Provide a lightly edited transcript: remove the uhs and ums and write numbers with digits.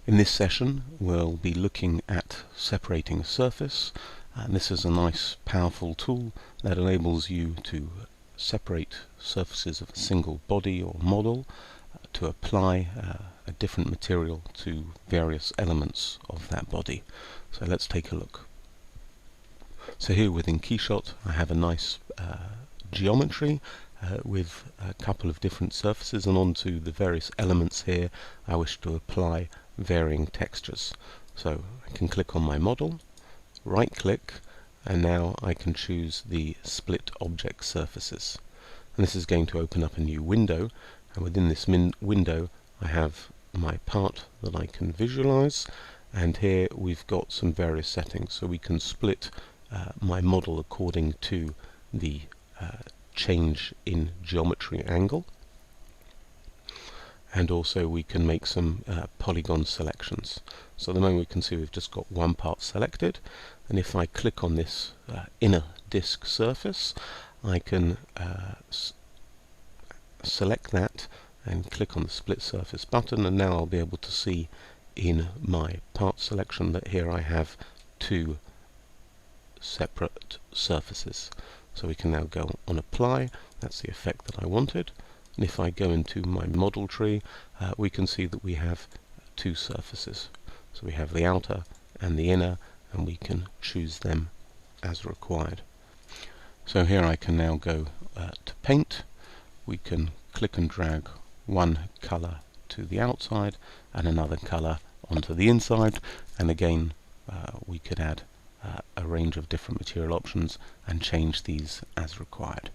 In this session we'll be looking at separating a surface, and this is a nice powerful tool that enables you to separate surfaces of a single body or model to apply a different material to various elements of that body. So let's take a look. So here within KeyShot I have a nice geometry with a couple of different surfaces, and onto the various elements here I wish to apply varying textures. So I can click on my model, right click, and now I can choose the split object surfaces, and this is going to open up a new window, and within this window I have my part that I can visualize, and here we've got some various settings, so we can split my model according to the change in geometry angle, and also we can make some polygon selections. So at the moment we can see we've just got one part selected, and if I click on this inner disk surface I can select that and click on the split surface button, and now I'll be able to see in my part selection that here I have two separate surfaces. So we can now go on apply. That's the effect that I wanted. And if I go into my model tree, we can see that we have two surfaces. So we have the outer and the inner, and we can choose them as required. So here I can now go to paint. We can click and drag one color to the outside and another color onto the inside, and again we could add a range of different material options and change these as required.